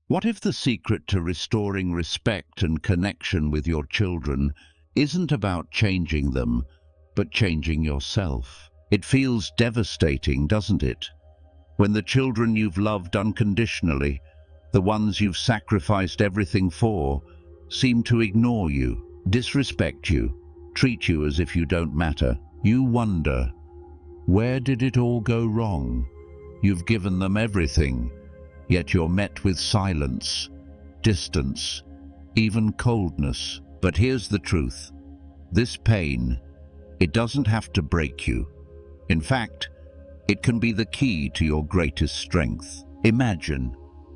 What if the secret to restoring respect and connection with your children isn't about changing them, but changing yourself? It feels devastating, doesn't it? When the children you've loved unconditionally, the ones you've sacrificed everything for, seem to ignore you, disrespect you, treat you as if you don't matter. You wonder, where did it all go wrong? You've given them everything, yet you're met with silence, distance, even coldness. But here's the truth. This pain, it doesn't have to break you. In fact, it can be the key to your greatest strength. Imagine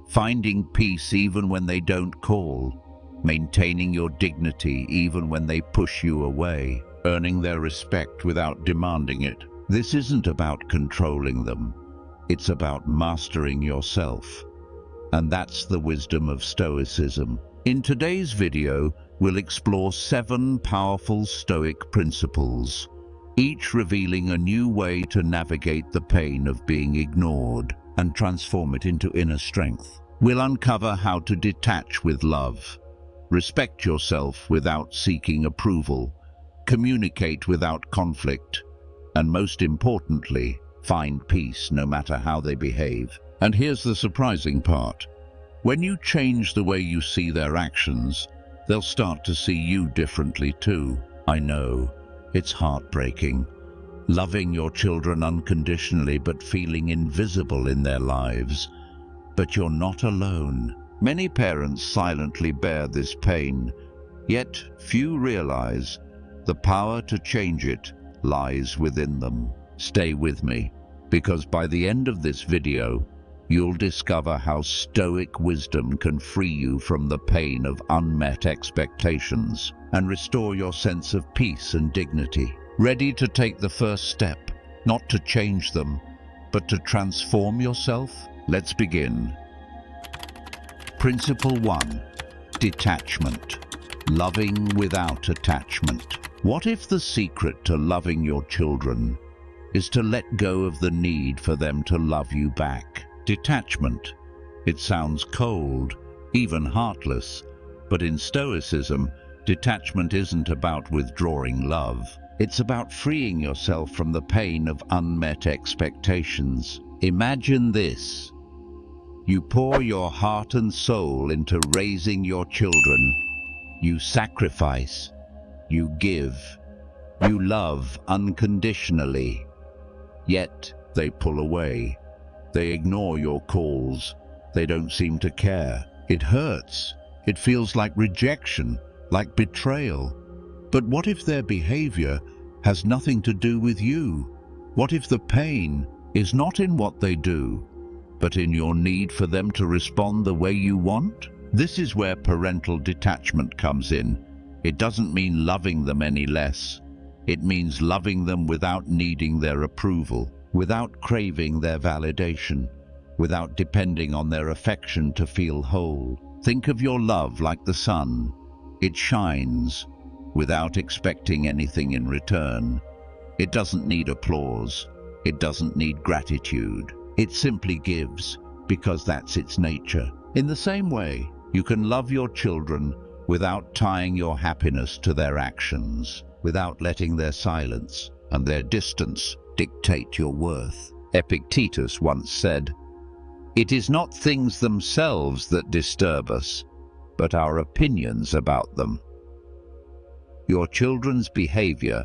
finding peace even when they don't call, maintaining your dignity even when they push you away, earning their respect without demanding it. This isn't about controlling them. It's about mastering yourself. And that's the wisdom of Stoicism. In today's video, we'll explore 7 powerful Stoic principles, each revealing a new way to navigate the pain of being ignored and transform it into inner strength. We'll uncover how to detach with love, respect yourself without seeking approval, communicate without conflict, and most importantly, find peace no matter how they behave. And here's the surprising part. When you change the way you see their actions, they'll start to see you differently too. I know, it's heartbreaking. Loving your children unconditionally but feeling invisible in their lives. But you're not alone. Many parents silently bear this pain, yet few realize the power to change it lies within them. Stay with me, because by the end of this video, you'll discover how Stoic wisdom can free you from the pain of unmet expectations and restore your sense of peace and dignity. Ready to take the first step, not to change them, but to transform yourself? Let's begin. Principle 1. Detachment. Loving without attachment. What if the secret to loving your children is to let go of the need for them to love you back? Detachment. It sounds cold, even heartless, but in Stoicism, detachment isn't about withdrawing love. It's about freeing yourself from the pain of unmet expectations. Imagine this. You pour your heart and soul into raising your children. You sacrifice. You give. You love unconditionally. Yet they pull away. They ignore your calls. They don't seem to care. It hurts. It feels like rejection, like betrayal. But what if their behavior has nothing to do with you? What if the pain is not in what they do, but in your need for them to respond the way you want? This is where parental detachment comes in. It doesn't mean loving them any less. It means loving them without needing their approval, without craving their validation, without depending on their affection to feel whole. Think of your love like the sun. It shines without expecting anything in return. It doesn't need applause. It doesn't need gratitude. It simply gives because that's its nature. In the same way, you can love your children without tying your happiness to their actions, without letting their silence and their distance dictate your worth. Epictetus once said, "It is not things themselves that disturb us, but our opinions about them." Your children's behavior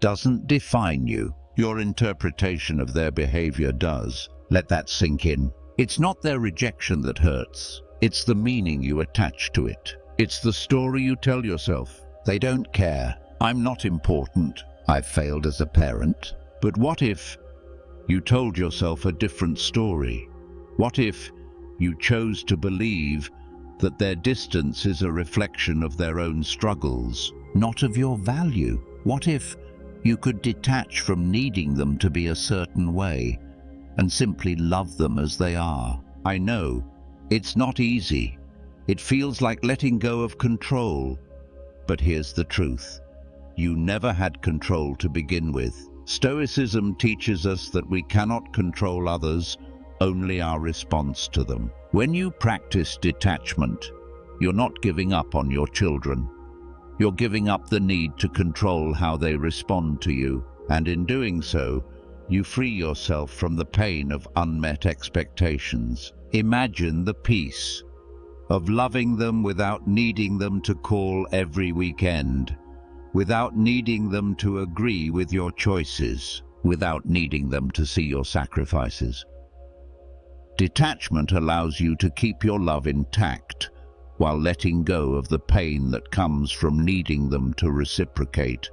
doesn't define you. Your interpretation of their behavior does. Let that sink in. It's not their rejection that hurts. It's the meaning you attach to it. It's the story you tell yourself. They don't care. I'm not important. I've failed as a parent. But what if you told yourself a different story? What if you chose to believe that their distance is a reflection of their own struggles, not of your value? What if you could detach from needing them to be a certain way and simply love them as they are? I know, it's not easy. It feels like letting go of control. But here's the truth. You never had control to begin with. Stoicism teaches us that we cannot control others, only our response to them. When you practice detachment, you're not giving up on your children. You're giving up the need to control how they respond to you, and in doing so, you free yourself from the pain of unmet expectations. Imagine the peace of loving them without needing them to call every weekend, without needing them to agree with your choices, without needing them to see your sacrifices. Detachment allows you to keep your love intact while letting go of the pain that comes from needing them to reciprocate.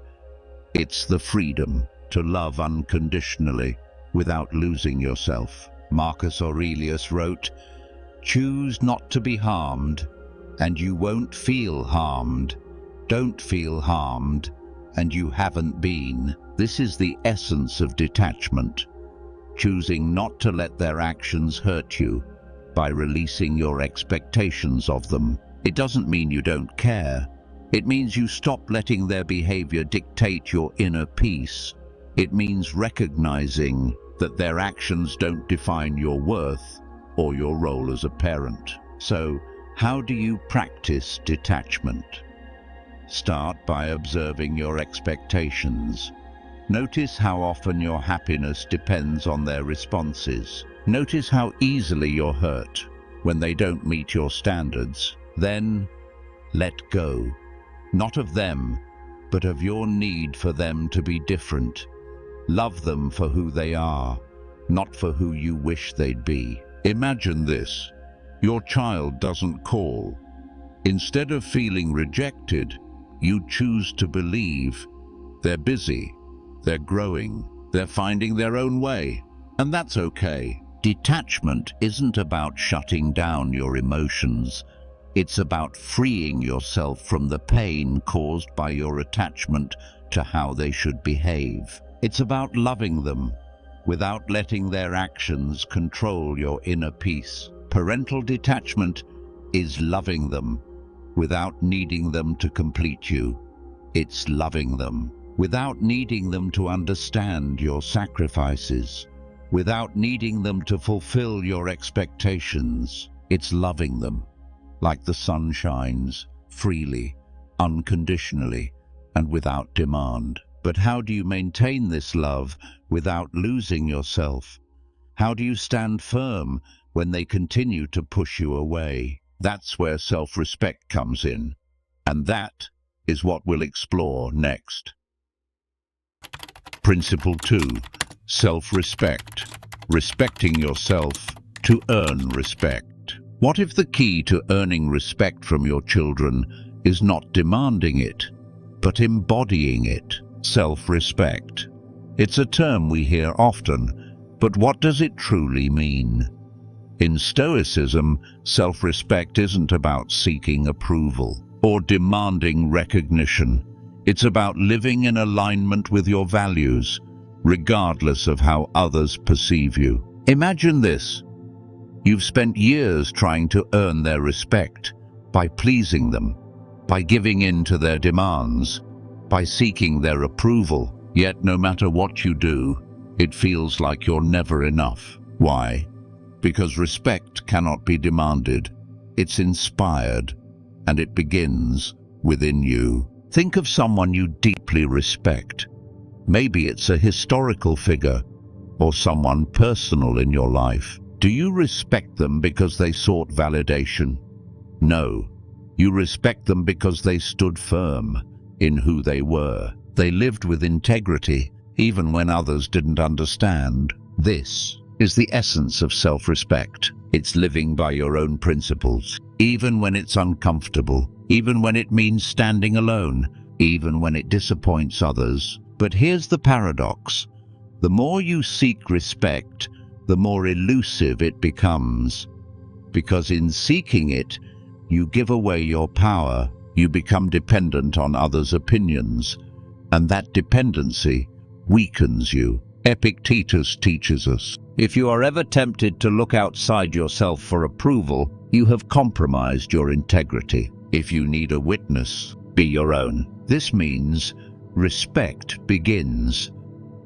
It's the freedom to love unconditionally without losing yourself. Marcus Aurelius wrote, "Choose not to be harmed, and you won't feel harmed. Don't feel harmed, and you haven't been." This is the essence of detachment, choosing not to let their actions hurt you by releasing your expectations of them. It doesn't mean you don't care. It means you stop letting their behavior dictate your inner peace. It means recognizing that their actions don't define your worth or your role as a parent. So, how do you practice detachment? Start by observing your expectations. Notice how often your happiness depends on their responses. Notice how easily you're hurt when they don't meet your standards. Then, let go. Not of them, but of your need for them to be different. Love them for who they are, not for who you wish they'd be. Imagine this. Your child doesn't call. Instead of feeling rejected, you choose to believe they're busy, they're growing, they're finding their own way, and that's okay. Detachment isn't about shutting down your emotions. It's about freeing yourself from the pain caused by your attachment to how they should behave. It's about loving them without letting their actions control your inner peace. Parental detachment is loving them without needing them to complete you. It's loving them without needing them to understand your sacrifices, without needing them to fulfill your expectations. It's loving them like the sun shines, freely, unconditionally, and without demand. But how do you maintain this love without losing yourself? How do you stand firm when they continue to push you away? That's where self-respect comes in, and that is what we'll explore next. Principle 2. Self-respect. Respecting yourself to earn respect. What if the key to earning respect from your children is not demanding it, but embodying it? Self-respect. It's a term we hear often, but what does it truly mean? In Stoicism, self-respect isn't about seeking approval or demanding recognition. It's about living in alignment with your values, regardless of how others perceive you. Imagine this. You've spent years trying to earn their respect by pleasing them, by giving in to their demands, by seeking their approval. Yet no matter what you do, it feels like you're never enough. Why? Because respect cannot be demanded. It's inspired, and it begins within you. Think of someone you deeply respect. Maybe it's a historical figure or someone personal in your life. Do you respect them because they sought validation? No. You respect them because they stood firm in who they were. They lived with integrity, even when others didn't understand. This is the essence of self-respect. It's living by your own principles, even when it's uncomfortable, even when it means standing alone, even when it disappoints others. But here's the paradox. The more you seek respect, the more elusive it becomes. Because in seeking it, you give away your power, you become dependent on others' opinions, and that dependency weakens you. Epictetus teaches us, if you are ever tempted to look outside yourself for approval, you have compromised your integrity. If you need a witness, be your own. This means respect begins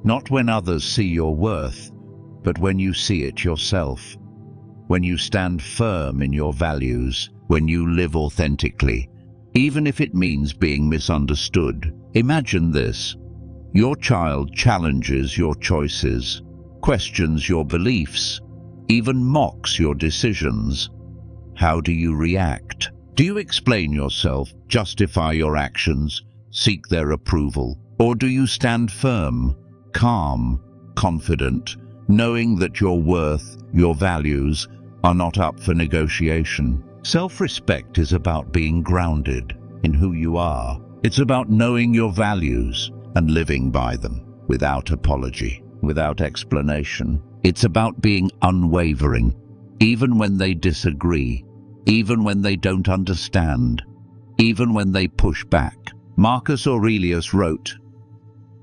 not when others see your worth, but when you see it yourself, when you stand firm in your values, when you live authentically, even if it means being misunderstood. Imagine this. Your child challenges your choices, questions your beliefs, even mocks your decisions. How do you react? Do you explain yourself, justify your actions, seek their approval? Or do you stand firm, calm, confident, knowing that your worth, your values, are not up for negotiation? Self-respect is about being grounded in who you are. It's about knowing your values and living by them without apology, without explanation. It's about being unwavering, even when they disagree, even when they don't understand, even when they push back. Marcus Aurelius wrote,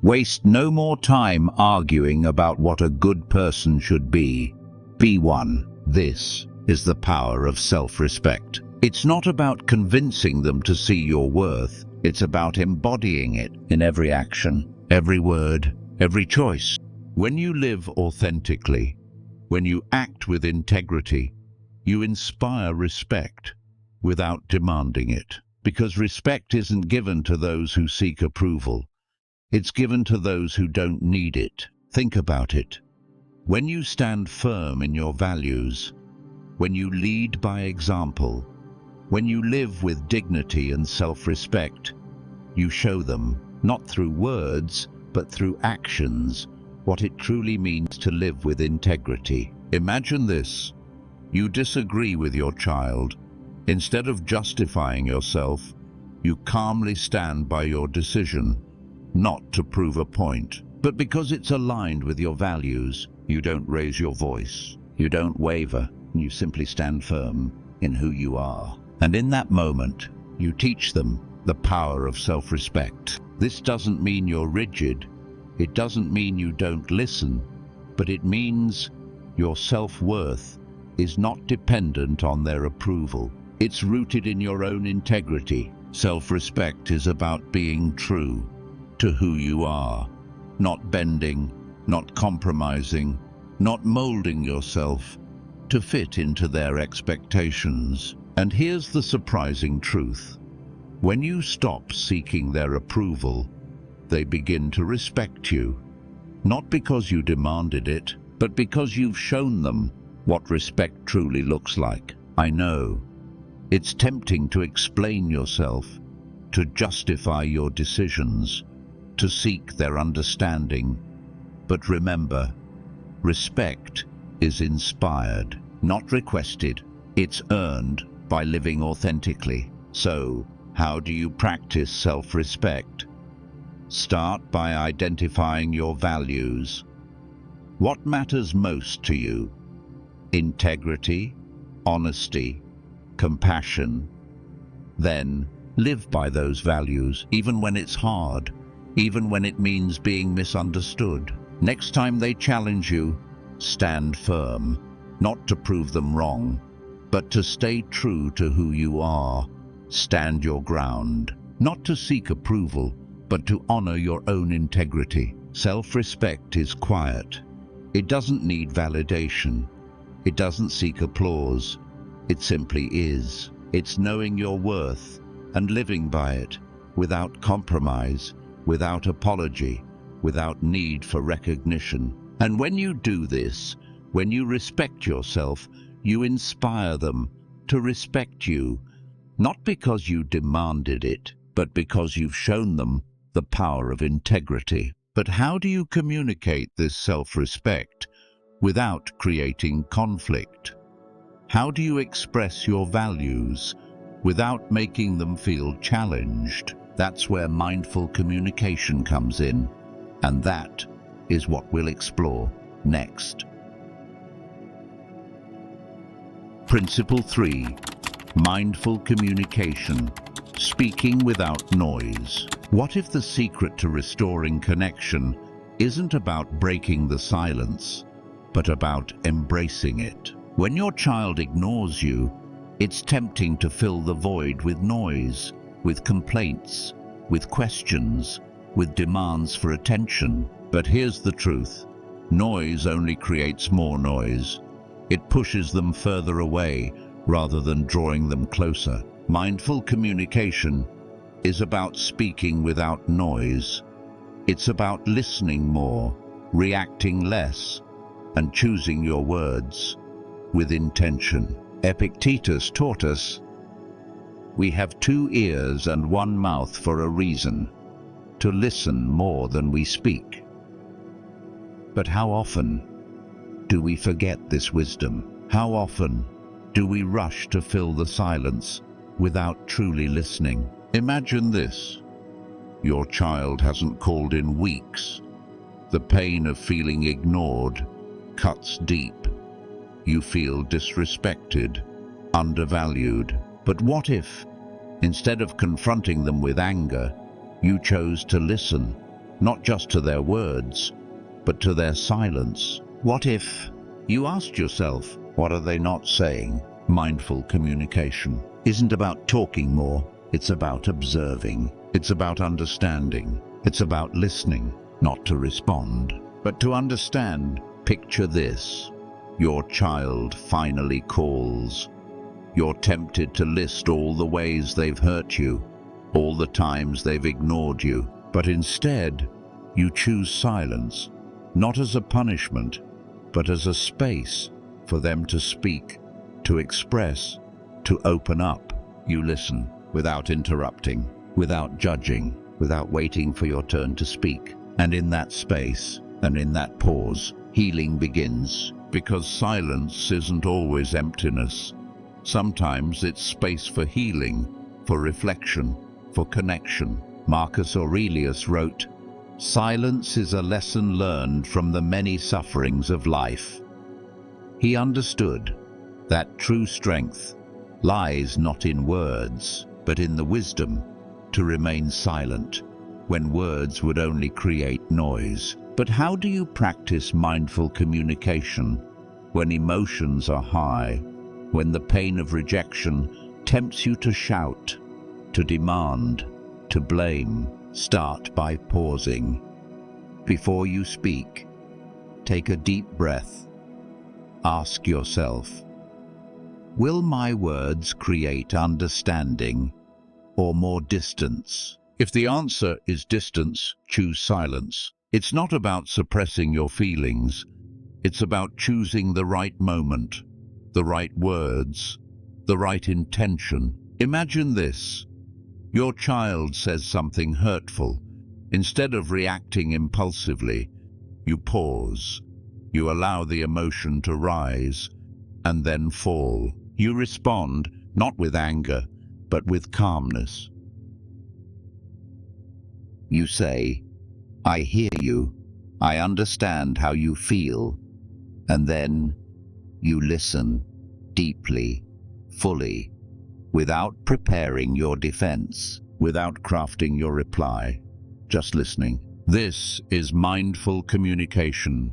"Waste no more time arguing about what a good person should be. Be one." This is the power of self-respect. It's not about convincing them to see your worth. It's about embodying it in every action, every word, every choice. When you live authentically, when you act with integrity, you inspire respect without demanding it. Because respect isn't given to those who seek approval. It's given to those who don't need it. Think about it. When you stand firm in your values, when you lead by example, when you live with dignity and self-respect, you show them, not through words, but through actions, what it truly means to live with integrity. Imagine this. You disagree with your child. Instead of justifying yourself, you calmly stand by your decision, not to prove a point, but because it's aligned with your values. You don't raise your voice, you don't waver, you simply stand firm in who you are. And in that moment, you teach them the power of self-respect. This doesn't mean you're rigid, it doesn't mean you don't listen, but it means your self-worth is not dependent on their approval. It's rooted in your own integrity. Self-respect is about being true to who you are, not bending, not compromising, not molding yourself to fit into their expectations. And here's the surprising truth. When you stop seeking their approval, they begin to respect you, not because you demanded it, but because you've shown them what respect truly looks like. I know it's tempting to explain yourself, to justify your decisions, to seek their understanding. But remember, respect is inspired, not requested. It's earned by living authentically. So, how do you practice self-respect? Start by identifying your values. What matters most to you? Integrity, honesty, compassion. Then, live by those values, even when it's hard, even when it means being misunderstood. Next time they challenge you, stand firm, not to prove them wrong, but to stay true to who you are. Stand your ground, not to seek approval, but to honor your own integrity. Self-respect is quiet. It doesn't need validation. It doesn't seek applause. It simply is. It's knowing your worth and living by it, without compromise, without apology, without need for recognition. And when you do this, when you respect yourself, you inspire them to respect you, not because you demanded it, but because you've shown them the power of integrity. But how do you communicate this self-respect without creating conflict? How do you express your values without making them feel challenged? That's where mindful communication comes in, and that is what we'll explore next. Principle 3. Mindful communication. Speaking without noise. What if the secret to restoring connection isn't about breaking the silence, but about embracing it? When your child ignores you, it's tempting to fill the void with noise, with complaints, with questions, with demands for attention. But here's the truth. Noise only creates more noise. It pushes them further away rather than drawing them closer. Mindful communication is about speaking without noise. It's about listening more, reacting less, and choosing your words with intention. Epictetus taught us, "We have 2 ears and 1 mouth for a reason, to listen more than we speak." But how often do we forget this wisdom? How often do we rush to fill the silence without truly listening? Imagine this. Your child hasn't called in weeks. The pain of feeling ignored cuts deep. You feel disrespected, undervalued. But what if, instead of confronting them with anger, you chose to listen, not just to their words, but to their silence? What if you asked yourself, what are they not saying? Mindful communication isn't about talking more, it's about observing. It's about understanding. It's about listening, not to respond, but to understand. Picture this. Your child finally calls. You're tempted to list all the ways they've hurt you, all the times they've ignored you, but instead, you choose silence, not as a punishment, but as a space for them to speak, to express, to open up. You listen without interrupting, without judging, without waiting for your turn to speak. And in that space, and in that pause, healing begins, because silence isn't always emptiness. Sometimes it's space for healing, for reflection, for connection. Marcus Aurelius wrote, "Silence is a lesson learned from the many sufferings of life." He understood that true strength lies not in words, but in the wisdom to remain silent when words would only create noise. But how do you practice mindful communication when emotions are high, when the pain of rejection tempts you to shout, to demand, to blame? Start by pausing. Before you speak, take a deep breath. Ask yourself, will my words create understanding or more distance? If the answer is distance, choose silence. It's not about suppressing your feelings. It's about choosing the right moment, the right words, the right intention. Imagine this. Your child says something hurtful. Instead of reacting impulsively, you pause. You allow the emotion to rise and then fall. You respond, not with anger, but with calmness. You say, "I hear you. I understand how you feel." And then you listen deeply, fully, without preparing your defense, without crafting your reply, just listening. This is mindful communication.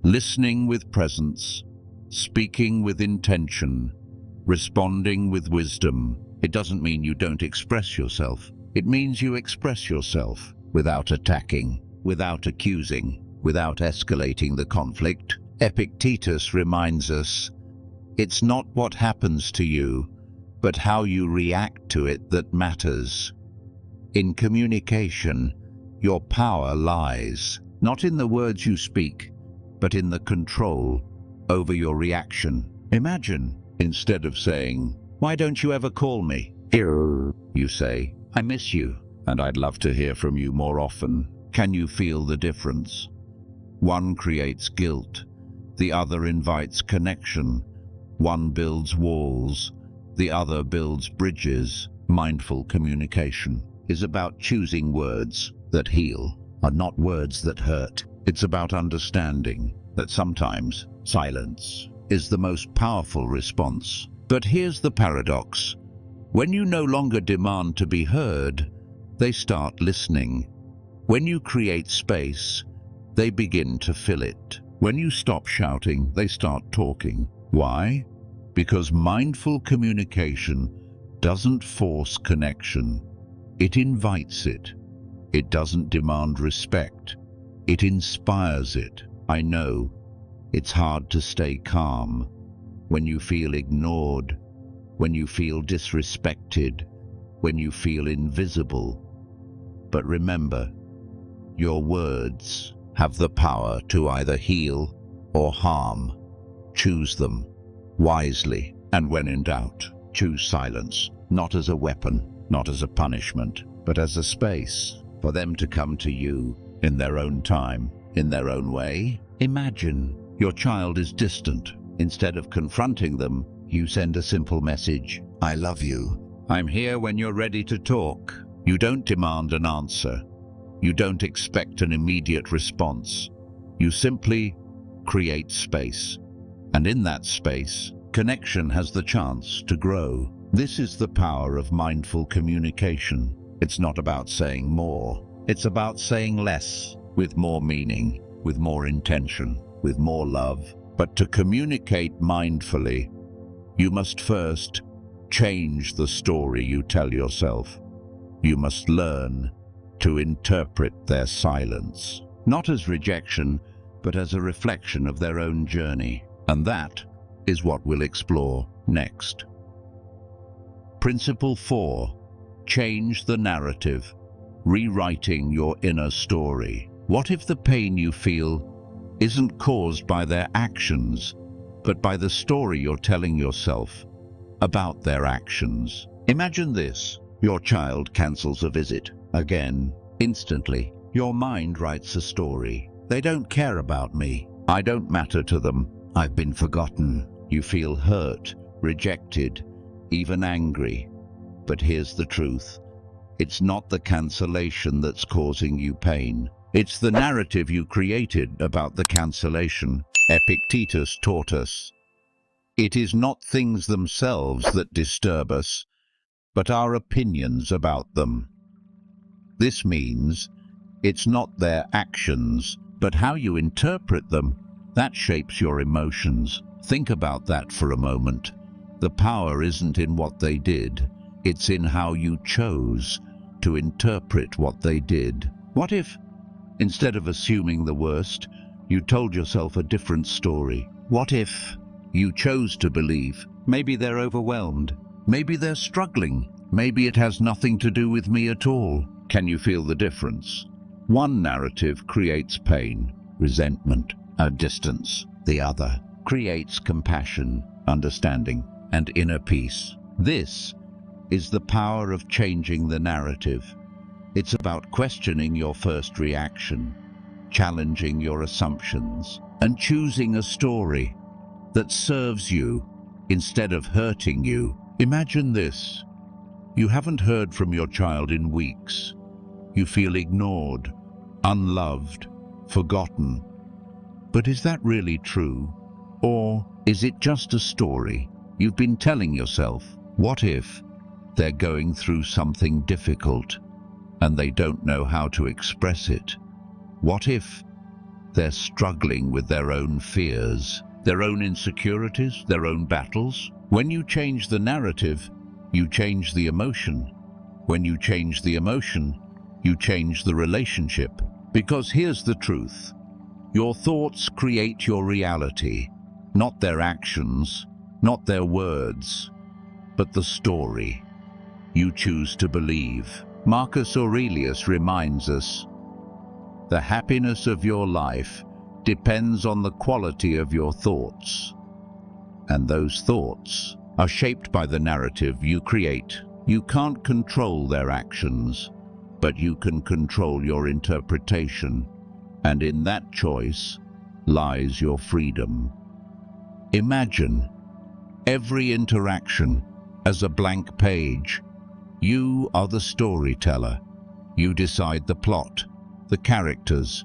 Listening with presence, speaking with intention, responding with wisdom. It doesn't mean you don't express yourself. It means you express yourself without attacking, without accusing, without escalating the conflict. Epictetus reminds us, it's not what happens to you, but how you react to it that matters. In communication, your power lies not in the words you speak, but in the control over your reaction. Imagine, instead of saying, "Why don't you ever call me?" you say, "I miss you, and I'd love to hear from you more often." Can you feel the difference? One creates guilt, the other invites connection. One builds walls, the other builds bridges. Mindful communication is about choosing words that heal, and not words that hurt. It's about understanding that sometimes silence is the most powerful response. But here's the paradox. When you no longer demand to be heard, they start listening. When you create space, they begin to fill it. When you stop shouting, they start talking. Why? Because mindful communication doesn't force connection. It invites it. It doesn't demand respect. It inspires it. I know it's hard to stay calm when you feel ignored, when you feel disrespected, when you feel invisible. But remember, your words have the power to either heal or harm. Choose them wisely, and when in doubt, choose silence, not as a weapon, not as a punishment, but as a space for them to come to you in their own time, in their own way. Imagine your child is distant. Instead of confronting them, you send a simple message: I love you. I'm here when you're ready to talk. You don't demand an answer. You don't expect an immediate response. You simply create space. And in that space, connection has the chance to grow. This is the power of mindful communication. It's not about saying more. It's about saying less, with more meaning, with more intention, with more love. But to communicate mindfully, you must first change the story you tell yourself. You must learn to interpret their silence, not as rejection, but as a reflection of their own journey. And that is what we'll explore next. Principle 4. Change the narrative, rewriting your inner story. What if the pain you feel isn't caused by their actions, but by the story you're telling yourself about their actions? Imagine this. Your child cancels a visit. Again, instantly, your mind writes a story. They don't care about me. I don't matter to them. I've been forgotten. You feel hurt, rejected, even angry. But here's the truth. It's not the cancellation that's causing you pain. It's the narrative you created about the cancellation. Epictetus taught us, it is not things themselves that disturb us, but our opinions about them. This means it's not their actions, but how you interpret them that shapes your emotions. Think about that for a moment. The power isn't in what they did, it's in how you chose to interpret what they did. What if, instead of assuming the worst, you told yourself a different story? What if you chose to believe, maybe they're overwhelmed, maybe they're struggling, maybe it has nothing to do with me at all? Can you feel the difference? One narrative creates pain, resentment, a distance. The other creates compassion, understanding, and inner peace. This is the power of changing the narrative. It's about questioning your first reaction, challenging your assumptions, and choosing a story that serves you instead of hurting you. Imagine this. You haven't heard from your child in weeks. You feel ignored, unloved, forgotten. But is that really true? Or is it just a story you've been telling yourself? What if they're going through something difficult and they don't know how to express it? What if they're struggling with their own fears, their own insecurities, their own battles? When you change the narrative, you change the emotion. When you change the emotion, you change the relationship. Because here's the truth. Your thoughts create your reality, not their actions, not their words, but the story you choose to believe. Marcus Aurelius reminds us, the happiness of your life depends on the quality of your thoughts. And those thoughts are shaped by the narrative you create. You can't control their actions, but you can control your interpretation. And in that choice lies your freedom. Imagine every interaction as a blank page. You are the storyteller. You decide the plot, the characters,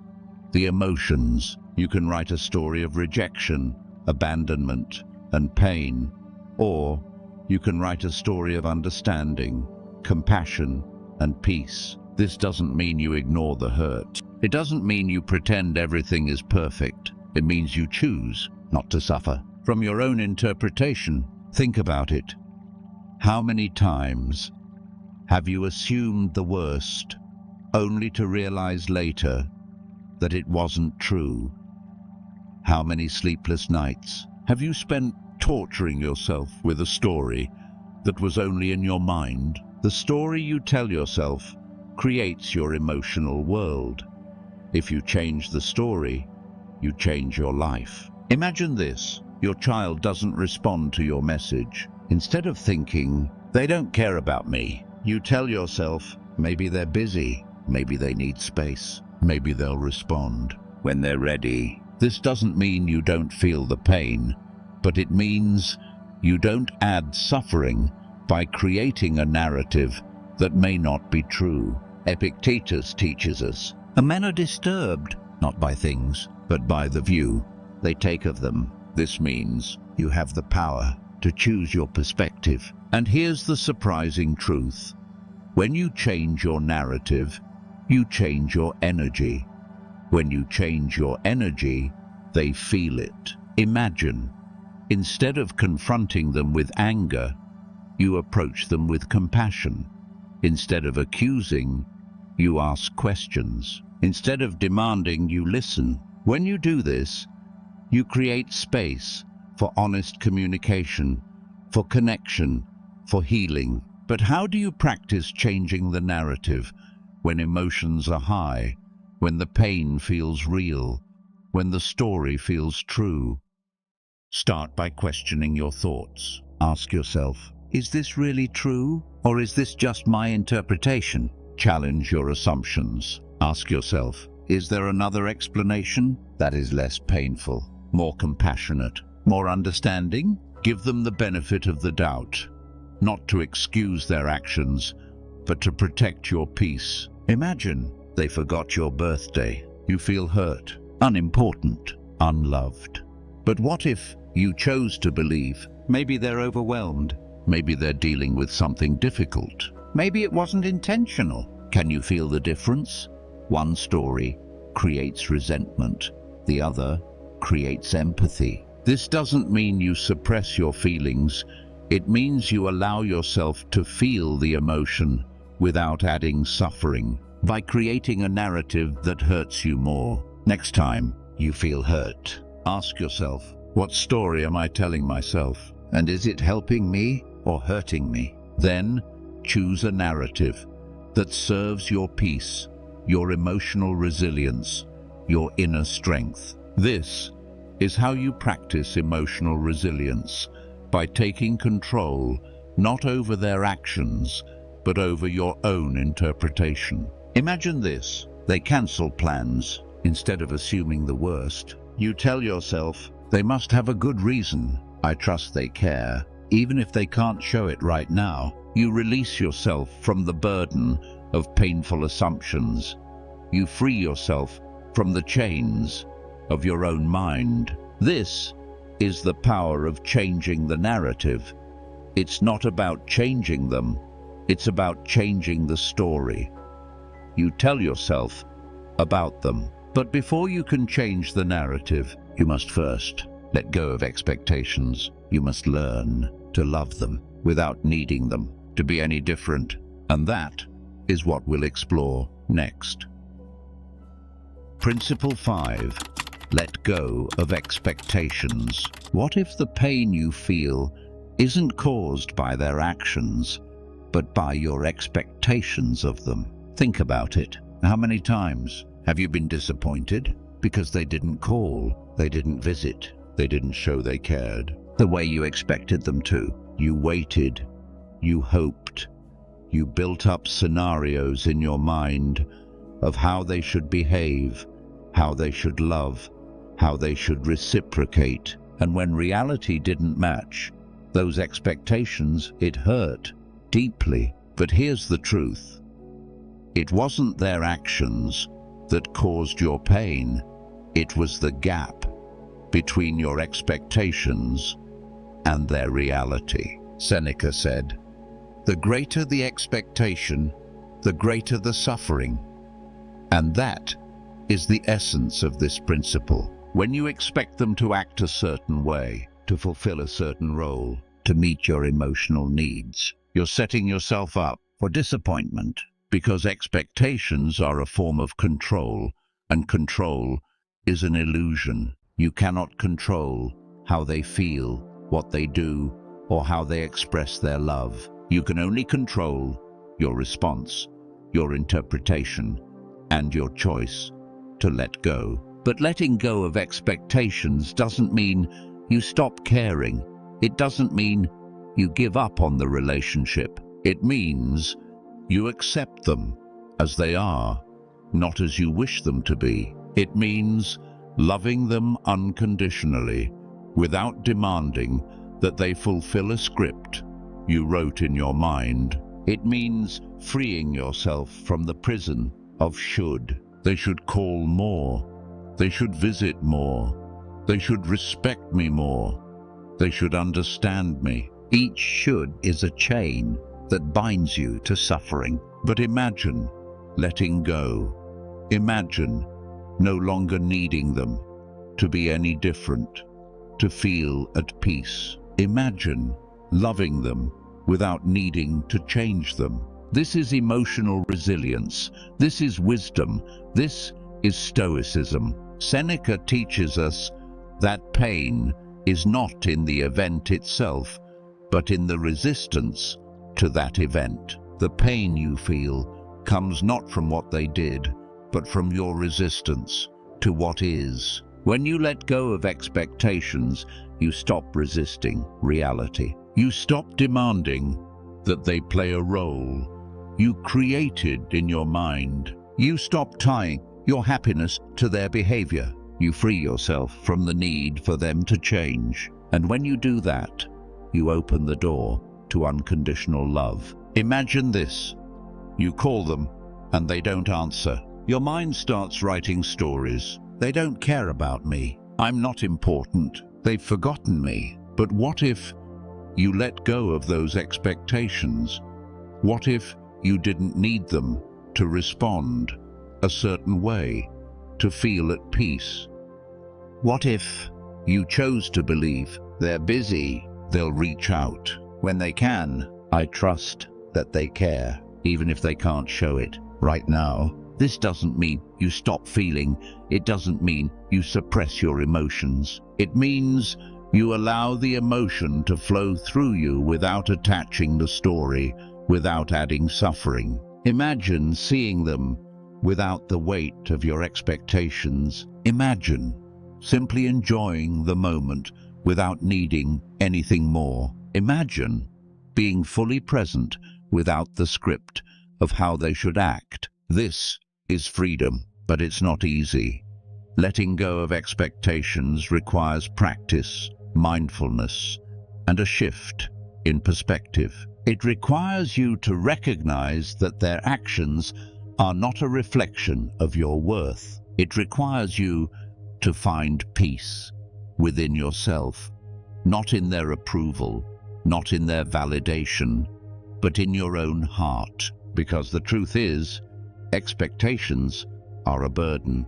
the emotions. You can write a story of rejection, abandonment, and pain. Or you can write a story of understanding, compassion, and peace. This doesn't mean you ignore the hurt. It doesn't mean you pretend everything is perfect. It means you choose not to suffer from your own interpretation. Think about it. How many times have you assumed the worst, only to realize later that it wasn't true? How many sleepless nights have you spent torturing yourself with a story that was only in your mind? The story you tell yourself creates your emotional world. If you change the story, you change your life. Imagine this: your child doesn't respond to your message. Instead of thinking, "They don't care about me," you tell yourself, "Maybe they're busy, maybe they need space, maybe they'll respond when they're ready." This doesn't mean you don't feel the pain, but it means you don't add suffering by creating a narrative that may not be true. Epictetus teaches us, men are disturbed not by things, but by the view they take of them. This means you have the power to choose your perspective. And here's the surprising truth: when you change your narrative, you change your energy. When you change your energy, they feel it. Imagine, instead of confronting them with anger, you approach them with compassion. Instead of accusing, you ask questions. Instead of demanding, you listen. When you do this, you create space for honest communication, for connection, for healing. But how do you practice changing the narrative when emotions are high, when the pain feels real, when the story feels true? Start by questioning your thoughts. Ask yourself, is this really true, or is this just my interpretation? Challenge your assumptions. Ask yourself, is there another explanation that is less painful, more compassionate, more understanding? Give them the benefit of the doubt, not to excuse their actions, but to protect your peace. Imagine they forgot your birthday. You feel hurt, unimportant, unloved. But what if you chose to believe, maybe they're overwhelmed, maybe they're dealing with something difficult, maybe it wasn't intentional? Can you feel the difference? One story creates resentment, the other creates empathy. This doesn't mean you suppress your feelings. It means you allow yourself to feel the emotion without adding suffering, by creating a narrative that hurts you more. Next time you feel hurt, ask yourself, what story am I telling myself? And is it helping me or hurting me? Then choose a narrative that serves your peace, your emotional resilience, your inner strength. This is how you practice emotional resilience, by taking control not over their actions, but over your own interpretation. Imagine this: they cancel plans. Instead of assuming the worst, you tell yourself, they must have a good reason. I trust they care. Even if they can't show it right now, you release yourself from the burden of painful assumptions. You free yourself from the chains of your own mind. This is the power of changing the narrative. It's not about changing them, it's about changing the story. You tell yourself about them. But before you can change the narrative, you must first let go of expectations. You must learn to love them without needing them to be any different. And that is what we'll explore next. Principle 5. Let go of expectations. What if the pain you feel isn't caused by their actions, but by your expectations of them? Think about it. How many times have you been disappointed because they didn't call, they didn't visit, they didn't show they cared the way you expected them to? You waited, you hoped, you built up scenarios in your mind of how they should behave, how they should love, how they should reciprocate. And when reality didn't match those expectations, it hurt deeply. But here's the truth: it wasn't their actions that caused your pain. It was the gap between your expectations and their reality. Seneca said, "The greater the expectation, the greater the suffering." And that is the essence of this principle. When you expect them to act a certain way, to fulfill a certain role, to meet your emotional needs, you're setting yourself up for disappointment, because expectations are a form of control, and control is an illusion. You cannot control how they feel, what they do, or how they express their love. You can only control your response, your interpretation, and your choice to let go. But letting go of expectations doesn't mean you stop caring. It doesn't mean you give up on the relationship. It means you accept them as they are, not as you wish them to be. It means loving them unconditionally, without demanding that they fulfill a script you wrote in your mind. It means freeing yourself from the prison of should. They should call more. They should visit more. They should respect me more. They should understand me. Each should is a chain that binds you to suffering. But imagine letting go. Imagine no longer needing them to be any different, to feel at peace. Imagine loving them without needing to change them. This is emotional resilience. This is wisdom. This is Stoicism. Seneca teaches us that pain is not in the event itself, but in the resistance to that event. The pain you feel comes not from what they did, but from your resistance to what is. When you let go of expectations, you stop resisting reality. You stop demanding that they play a role you created in your mind. You stop tying your happiness to their behavior. You free yourself from the need for them to change. And when you do that, you open the door to unconditional love. Imagine this. You call them and they don't answer. Your mind starts writing stories. They don't care about me. I'm not important. They've forgotten me. But what if you let go of those expectations? What if you didn't need them to respond a certain way, to feel at peace? What if you chose to believe they're busy, they'll reach out when they can? I trust that they care, even if they can't show it right now. This doesn't mean you stop feeling. It doesn't mean you suppress your emotions. It means you allow the emotion to flow through you without attaching the story, without adding suffering. Imagine seeing them without the weight of your expectations. Imagine simply enjoying the moment without needing anything more. Imagine being fully present without the script of how they should act. This is freedom, but it's not easy. Letting go of expectations requires practice, mindfulness, and a shift in perspective. It requires you to recognize that their actions are not a reflection of your worth. It requires you to find peace within yourself, not in their approval, not in their validation, but in your own heart. Because the truth is, expectations are a burden,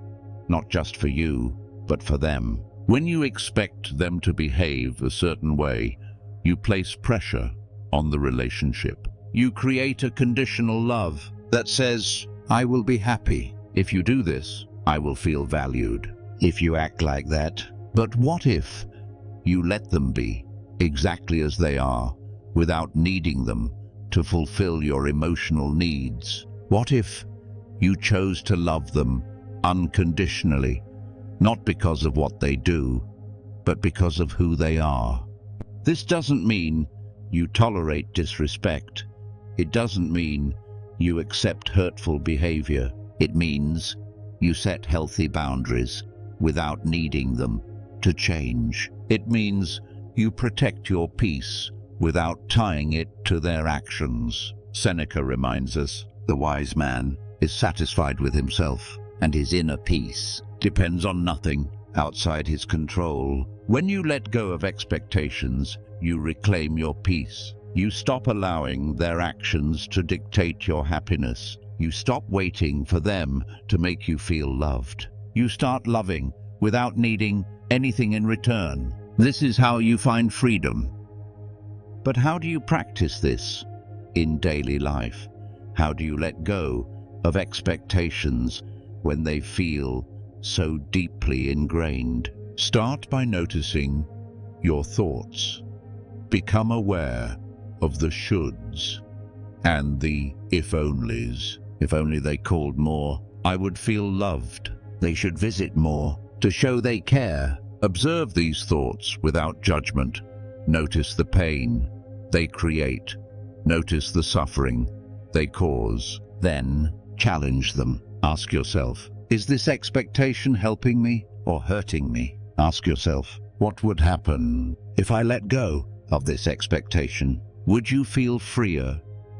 not just for you, but for them. When you expect them to behave a certain way, you place pressure on the relationship. You create a conditional love that says, I will be happy. If you do this, I will feel valued. If you act like that. But what if you let them be exactly as they are, without needing them to fulfill your emotional needs? What if you chose to love them unconditionally, not because of what they do, but because of who they are? This doesn't mean you tolerate disrespect. It doesn't mean you accept hurtful behavior. It means you set healthy boundaries without needing them to change. It means you protect your peace without tying it to their actions. Seneca reminds us, the wise man is satisfied with himself, and his inner peace depends on nothing outside his control. When you let go of expectations, you reclaim your peace. You stop allowing their actions to dictate your happiness. You stop waiting for them to make you feel loved. You start loving without needing anything in return. This is how you find freedom. But how do you practice this in daily life? How do you let go of expectations when they feel so deeply ingrained? Start by noticing your thoughts. Become aware of the shoulds and the if-onlys. If only they called more, I would feel loved. They should visit more to show they care. Observe these thoughts without judgment. Notice the pain they create. Notice the suffering they cause. Then challenge them. Ask yourself, is this expectation helping me or hurting me? Ask yourself, what would happen if I let go of this expectation? Would you feel freer?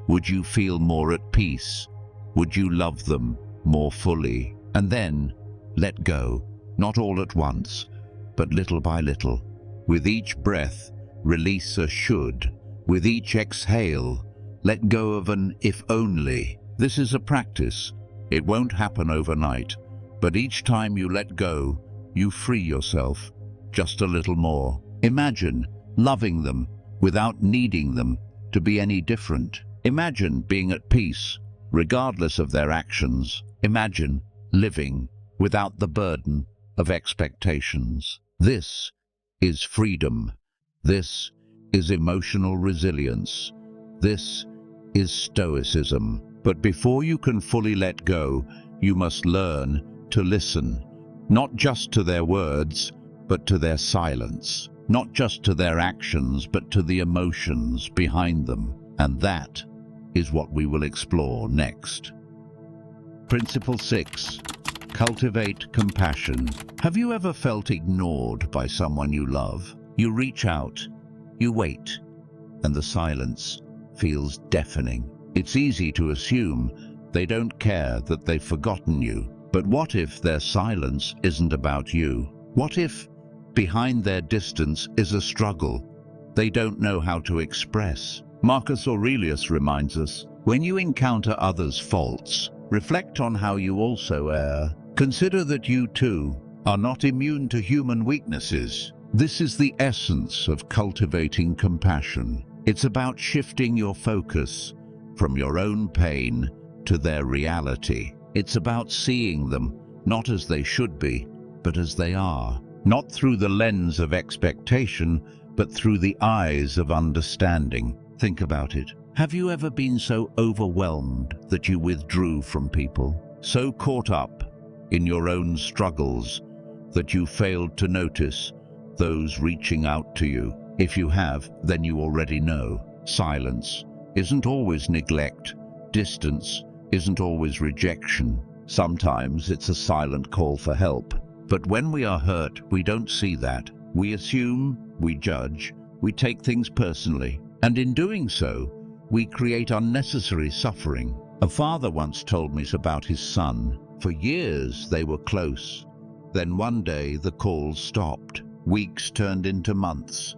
Would you feel more at peace? Would you love them more fully? And then let go, not all at once, but little by little. With each breath, release a should. With each exhale, let go of an if only. This is a practice. It won't happen overnight, but each time you let go, you free yourself just a little more. Imagine loving them without needing them to be any different. Imagine being at peace, regardless of their actions. Imagine living without the burden of expectations. This is freedom. This is emotional resilience. This is stoicism. But before you can fully let go, you must learn to listen, not just to their words, but to their silence. Not just to their actions, but to the emotions behind them. And that is what we will explore next. Principle 6. Cultivate compassion. Have you ever felt ignored by someone you love? You reach out, you wait, and the silence feels deafening. It's easy to assume they don't care, that they've forgotten you. But what if their silence isn't about you? What if behind their distance is a struggle they don't know how to express? Marcus Aurelius reminds us, when you encounter others' faults, reflect on how you also err. Consider that you too are not immune to human weaknesses. This is the essence of cultivating compassion. It's about shifting your focus from your own pain to their reality. It's about seeing them not as they should be, but as they are. Not through the lens of expectation, but through the eyes of understanding. Think about it. Have you ever been so overwhelmed that you withdrew from people? So caught up in your own struggles that you failed to notice those reaching out to you? If you have, then you already know. Silence isn't always neglect. Distance isn't always rejection. Sometimes it's a silent call for help. But when we are hurt, we don't see that. We assume, we judge, we take things personally. And in doing so, we create unnecessary suffering. A father once told me about his son. For years they were close. Then one day the calls stopped. Weeks turned into months.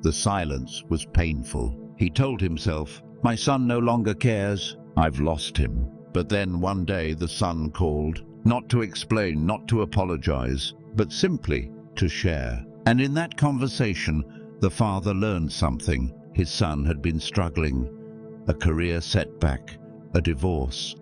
The silence was painful. He told himself, "My son no longer cares. I've lost him." But then one day the son called, not to explain, not to apologize, but simply to share. And in that conversation, the father learned something. His son had been struggling. A career setback, a divorce,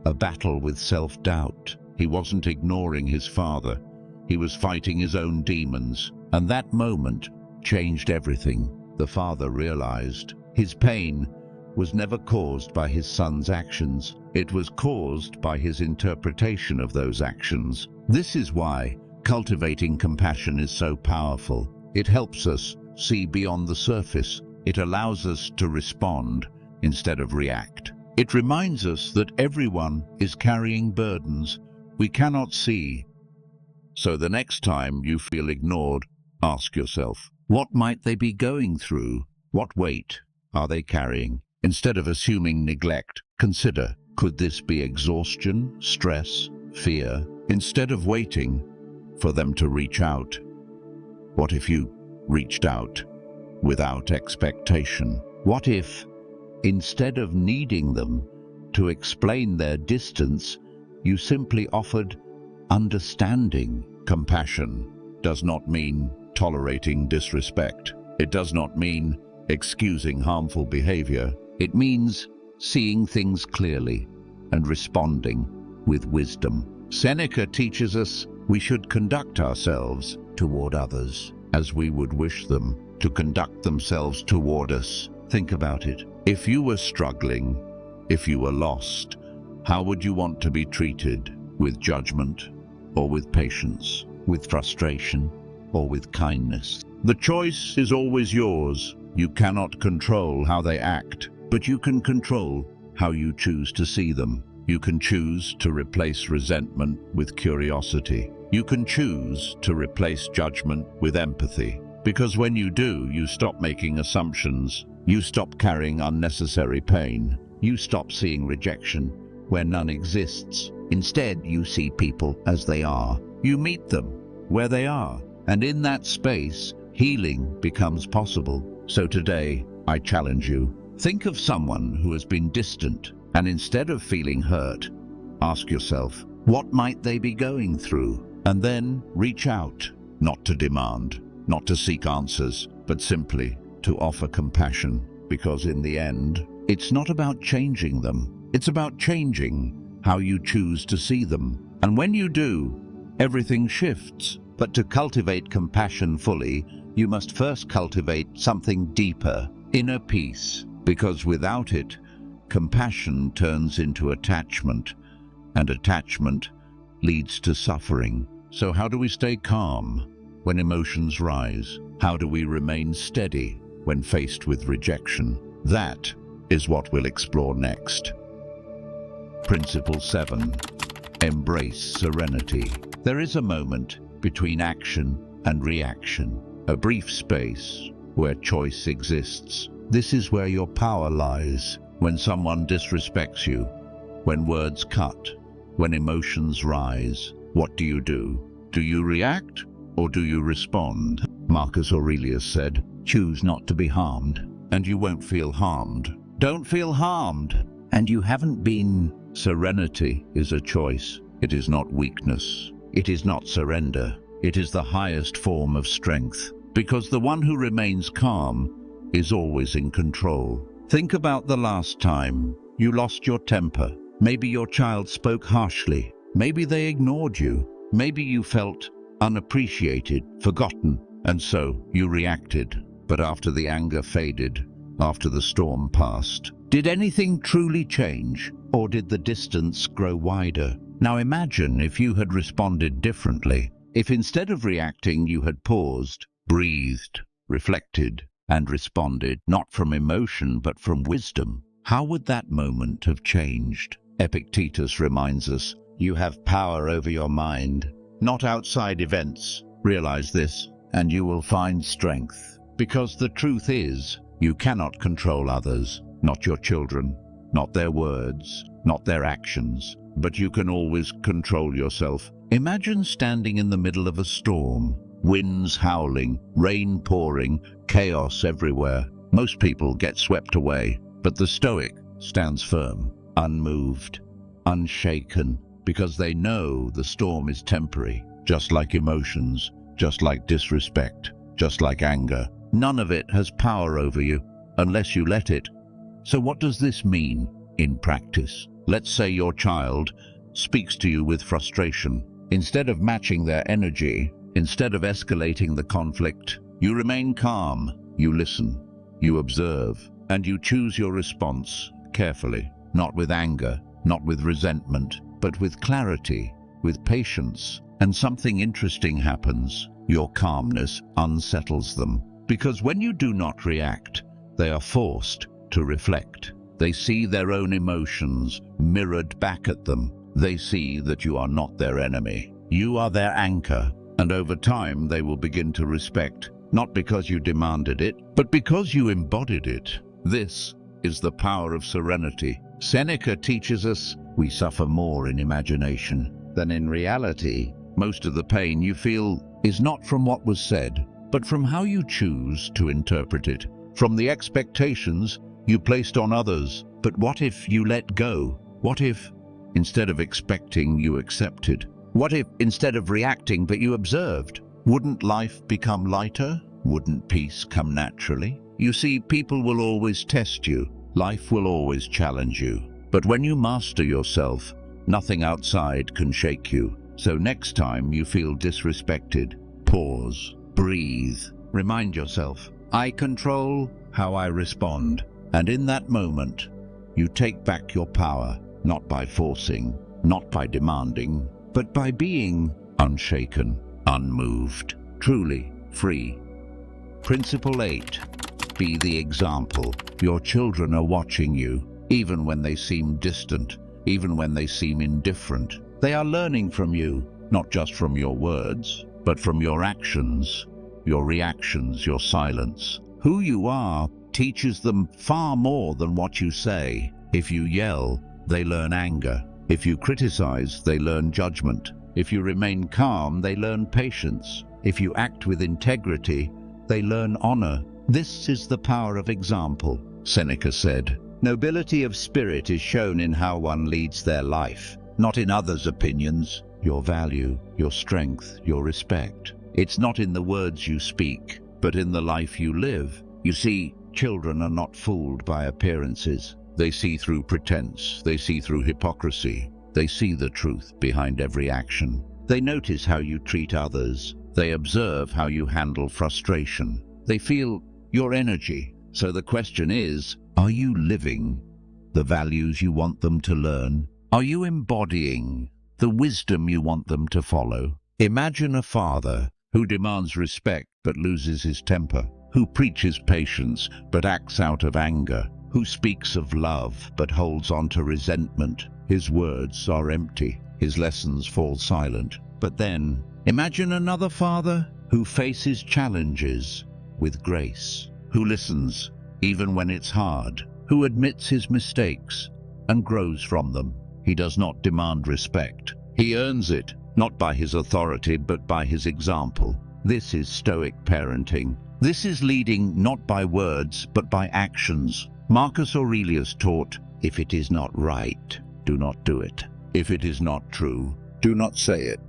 a battle with self-doubt. He wasn't ignoring his father. He was fighting his own demons. And that moment changed everything. The father realized his pain was never caused by his son's actions. It was caused by his interpretation of those actions. This is why cultivating compassion is so powerful. It helps us see beyond the surface. It allows us to respond instead of react. It reminds us that everyone is carrying burdens we cannot see. So the next time you feel ignored, ask yourself, what might they be going through? What weight are they carrying? Instead of assuming neglect, consider, could this be exhaustion, stress, fear? Instead of waiting for them to reach out, what if you reached out without expectation? What if, instead of needing them to explain their distance, you simply offered understanding? Compassion does not mean tolerating disrespect. It does not mean excusing harmful behavior. It means seeing things clearly and responding with wisdom. Seneca teaches us We should conduct ourselves toward others as we would wish them to conduct themselves toward us. Think about it. If you were struggling, if you were lost, how would you want to be treated? With judgment or with patience? With frustration or with kindness? The choice is always yours. You cannot control how they act, but you can control how you choose to see them. You can choose to replace resentment with curiosity. You can choose to replace judgment with empathy. Because when you do, you stop making assumptions. You stop carrying unnecessary pain. You stop seeing rejection where none exists. Instead, you see people as they are. You meet them where they are. And in that space, healing becomes possible. So today, I challenge you. Think of someone who has been distant, and instead of feeling hurt, ask yourself, what might they be going through? And then reach out, not to demand, not to seek answers, but simply to offer compassion. Because in the end, it's not about changing them. It's about changing how you choose to see them. And when you do, everything shifts. But to cultivate compassion fully, you must first cultivate something deeper, inner peace. Because without it, compassion turns into attachment, and attachment leads to suffering. So how do we stay calm when emotions rise? How do we remain steady when faced with rejection? That is what we'll explore next. Principle 7. Embrace serenity. There is a moment between action and reaction, a brief space where choice exists. This is where your power lies. When someone disrespects you, when words cut, when emotions rise, what do? Do you react or do you respond? Marcus Aurelius said, choose not to be harmed, and you won't feel harmed. Don't feel harmed, and you haven't been. Serenity is a choice. It is not weakness. It is not surrender. It is the highest form of strength, because the one who remains calm is always in control. Think about the last time you lost your temper. Maybe your child spoke harshly. Maybe they ignored you. Maybe you felt unappreciated, forgotten, and so you reacted. But after the anger faded, after the storm passed, did anything truly change, or did the distance grow wider? Now imagine if you had responded differently. If instead of reacting you had paused, breathed, reflected, and responded, not from emotion but from wisdom, how would that moment have changed? Epictetus reminds us, you have power over your mind, not outside events. Realize this, and you will find strength. Because the truth is, you cannot control others, not your children, not their words, not their actions, but you can always control yourself. Imagine standing in the middle of a storm, winds howling, rain pouring, chaos everywhere. Most people get swept away, but the Stoic stands firm, unmoved, unshaken, because they know the storm is temporary. Just like emotions, just like disrespect, just like anger, none of it has power over you unless you let it. So what does this mean in practice? Let's say your child speaks to you with frustration. Instead of matching their energy, instead of escalating the conflict, you remain calm, you listen, you observe, and you choose your response carefully, not with anger, not with resentment, but with clarity, with patience. And something interesting happens. Your calmness unsettles them. Because when you do not react, they are forced to reflect. They see their own emotions mirrored back at them. They see that you are not their enemy. You are their anchor. And over time, they will begin to respect, not because you demanded it, but because you embodied it. This is the power of serenity. Seneca teaches us we suffer more in imagination than in reality. Most of the pain you feel is not from what was said, but from how you choose to interpret it, from the expectations you placed on others. But what if you let go? What if, instead of expecting, you accepted? What if, instead of reacting, but you observed? Wouldn't life become lighter? Wouldn't peace come naturally? You see, people will always test you. Life will always challenge you. But when you master yourself, nothing outside can shake you. So next time you feel disrespected, pause, breathe, remind yourself, I control how I respond. And in that moment, you take back your power, not by forcing, not by demanding, but by being unshaken, unmoved, truly free. Principle 8. Be the example. Your children are watching you, even when they seem distant, even when they seem indifferent. They are learning from you, not just from your words, but from your actions, your reactions, your silence. Who you are teaches them far more than what you say. If you yell, they learn anger. If you criticize, they learn judgment. If you remain calm, they learn patience. If you act with integrity, they learn honor. This is the power of example. Seneca said, nobility of spirit is shown in how one leads their life, not in others' opinions, your value, your strength, your respect. It's not in the words you speak, but in the life you live. You see, children are not fooled by appearances. They see through pretense, they see through hypocrisy, they see the truth behind every action. They notice how you treat others, they observe how you handle frustration, they feel your energy. So the question is, are you living the values you want them to learn? Are you embodying the wisdom you want them to follow? Imagine a father who demands respect but loses his temper, who preaches patience but acts out of anger, who speaks of love but holds on to resentment. His words are empty, his lessons fall silent. But then, imagine another father who faces challenges with grace, who listens even when it's hard, who admits his mistakes and grows from them. He does not demand respect. He earns it, not by his authority, but by his example. This is Stoic parenting. This is leading not by words, but by actions. Marcus Aurelius taught, if it is not right, do not do it. If it is not true, do not say it.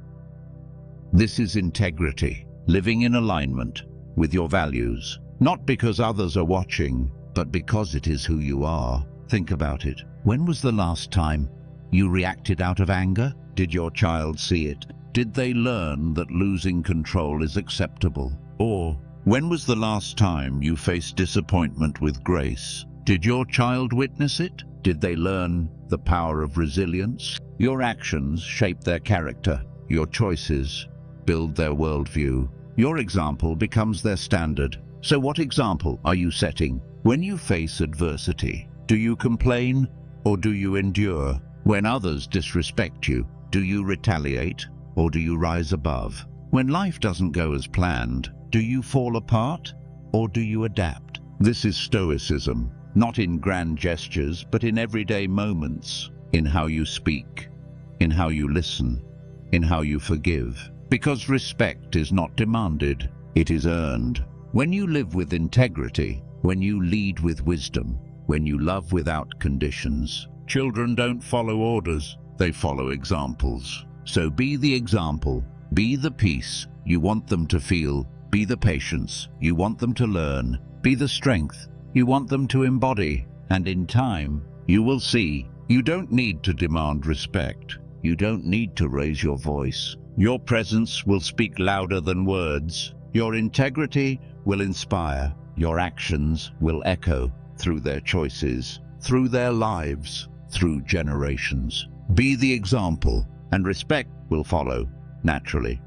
This is integrity, living in alignment with your values, not because others are watching, but because it is who you are. Think about it. When was the last time you reacted out of anger? Did your child see it? Did they learn that losing control is acceptable? Or when was the last time you faced disappointment with grace? Did your child witness it? Did they learn the power of resilience? Your actions shape their character. Your choices build their worldview. Your example becomes their standard. So what example are you setting? When you face adversity, do you complain or do you endure? When others disrespect you, do you retaliate or do you rise above? When life doesn't go as planned, do you fall apart or do you adapt? This is Stoicism, not in grand gestures, but in everyday moments, in how you speak, in how you listen, in how you forgive. Because respect is not demanded, it is earned. When you live with integrity, when you lead with wisdom, when you love without conditions, children don't follow orders, they follow examples. So be the example, be the peace you want them to feel, be the patience you want them to learn, be the strength you want them to embody. And in time, you will see, you don't need to demand respect. You don't need to raise your voice. Your presence will speak louder than words. Your integrity will inspire. Your actions will echo through their choices, through their lives, through generations. Be the example, and respect will follow naturally.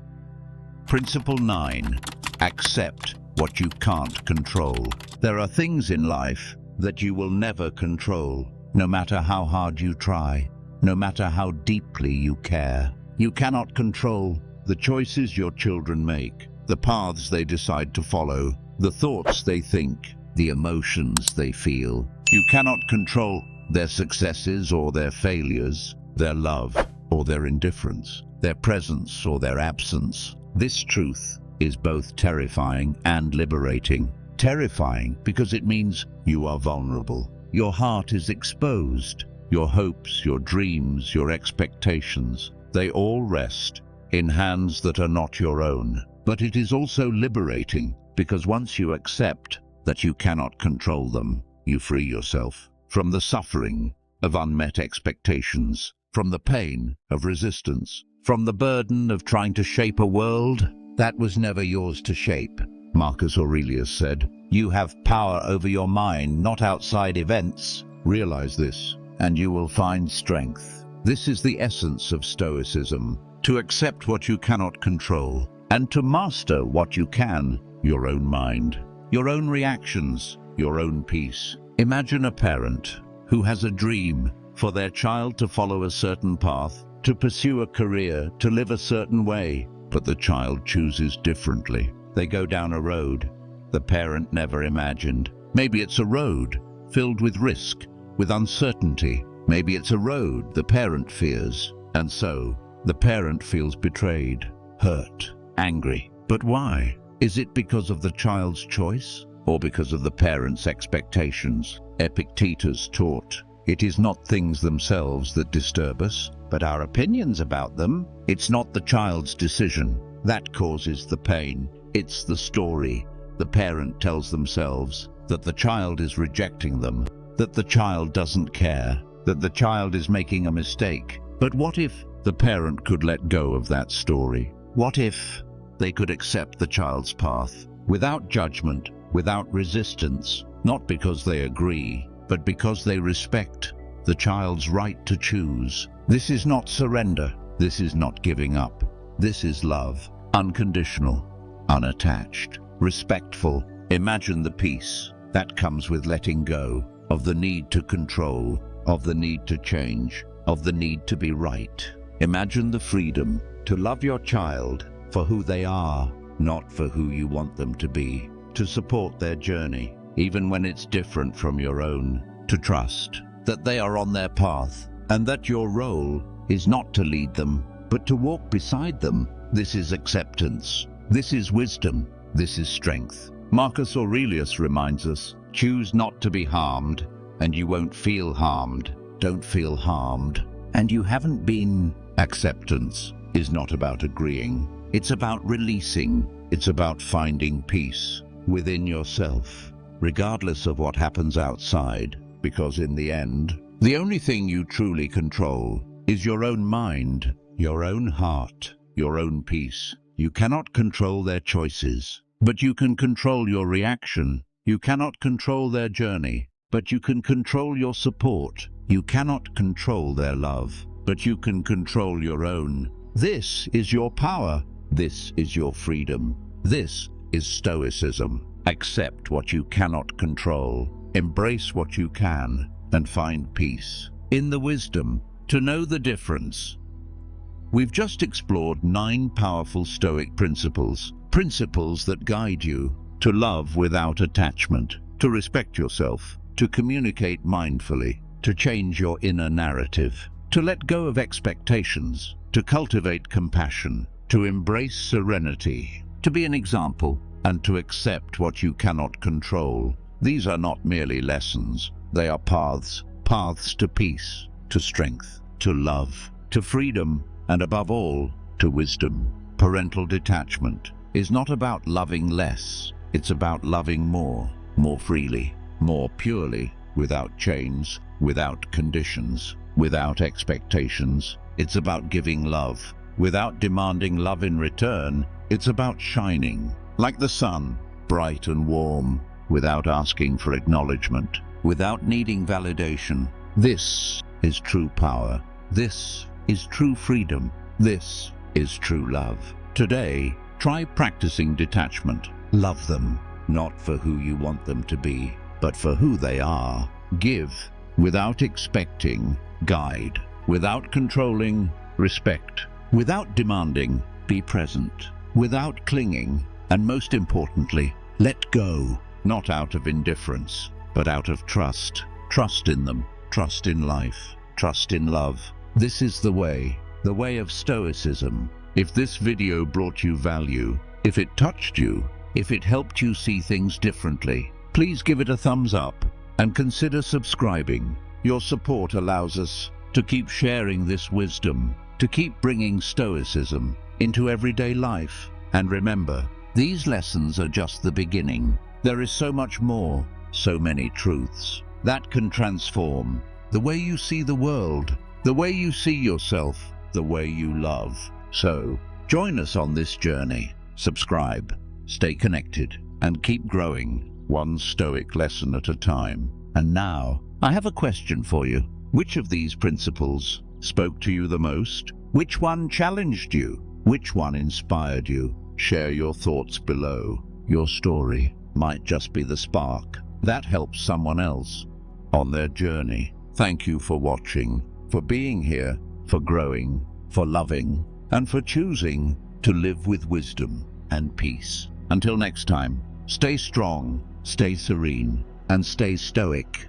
Principle 9. Accept what you can't control. There are things in life that you will never control, no matter how hard you try, no matter how deeply you care. You cannot control the choices your children make, the paths they decide to follow, the thoughts they think, the emotions they feel. You cannot control their successes or their failures, their love or their indifference, their presence or their absence. This truth is both terrifying and liberating. Terrifying because it means you are vulnerable. Your heart is exposed. Your hopes, your dreams, your expectations, they all rest in hands that are not your own. But it is also liberating because once you accept that you cannot control them, you free yourself from the suffering of unmet expectations, from the pain of resistance, from the burden of trying to shape a world that was never yours to shape. Marcus Aurelius said, "You have power over your mind, not outside events. Realize this, and you will find strength." This is the essence of Stoicism: to accept what you cannot control, and to master what you can, your own mind, your own reactions, your own peace. Imagine a parent who has a dream for their child to follow a certain path, to pursue a career, to live a certain way, but the child chooses differently. They go down a road the parent never imagined. Maybe it's a road filled with risk, with uncertainty. Maybe it's a road the parent fears, and so the parent feels betrayed, hurt, angry. But why? Is it because of the child's choice, or because of the parent's expectations? Epictetus taught, "It is not things themselves that disturb us, but our opinions about them. It's not the child's decision that causes the pain. It's the story the parent tells themselves, that the child is rejecting them, that the child doesn't care, that the child is making a mistake." But what if the parent could let go of that story? What if they could accept the child's path without judgment, without resistance, not because they agree, but because they respect the child's right to choose? This is not surrender. This is not giving up. This is love, unconditional, unattached, respectful. Imagine the peace that comes with letting go of the need to control, of the need to change, of the need to be right. Imagine the freedom to love your child for who they are, not for who you want them to be, to support their journey, even when it's different from your own, to trust that they are on their path, and that your role is not to lead them, but to walk beside them. This is acceptance. This is wisdom. This is strength. Marcus Aurelius reminds us, choose not to be harmed, and you won't feel harmed. Don't feel harmed, and you haven't been. Acceptance is not about agreeing. It's about releasing. It's about finding peace within yourself, regardless of what happens outside, because in the end, the only thing you truly control is your own mind, your own heart, your own peace. You cannot control their choices, but you can control your reaction. You cannot control their journey, but you can control your support. You cannot control their love, but you can control your own. This is your power. This is your freedom. This is Stoicism. Accept what you cannot control, embrace what you can, and find peace in the wisdom to know the difference. We've just explored 9 powerful Stoic principles that guide you to love without attachment, to respect yourself, to communicate mindfully, to change your inner narrative, to let go of expectations, to cultivate compassion, to embrace serenity, to be an example, and to accept what you cannot control. These are not merely lessons. They are paths to peace, to strength, to love, to freedom, and above all, to wisdom. Parental detachment is not about loving less. It's about loving more freely, more purely, without chains, without conditions, without expectations. It's about giving love without demanding love in return. It's about shining like the sun, bright and warm, without asking for acknowledgement, without needing validation. This is true power. This is true freedom. This is true love. Today, try practicing detachment. Love them, not for who you want them to be, but for who they are. Give without expecting. Guide without controlling. Respect without demanding. Be present without clinging. And most importantly, let go, not out of indifference, but out of trust. Trust in them, trust in life, trust in love. This is the way of Stoicism. If this video brought you value, if it touched you, if it helped you see things differently, please give it a thumbs up and consider subscribing. Your support allows us to keep sharing this wisdom, to keep bringing Stoicism into everyday life. And remember, these lessons are just the beginning. There is so much more, so many truths that can transform the way you see the world, the way you see yourself, the way you love. So, join us on this journey. Subscribe, stay connected, and keep growing, one Stoic lesson at a time. And now, I have a question for you. Which of these principles spoke to you the most? Which one challenged you? Which one inspired you? Share your thoughts below. Your story might just be the spark that helps someone else on their journey. Thank you for watching, for being here, for growing, for loving, and for choosing to live with wisdom and peace. Until next time, stay strong, stay serene, and stay stoic.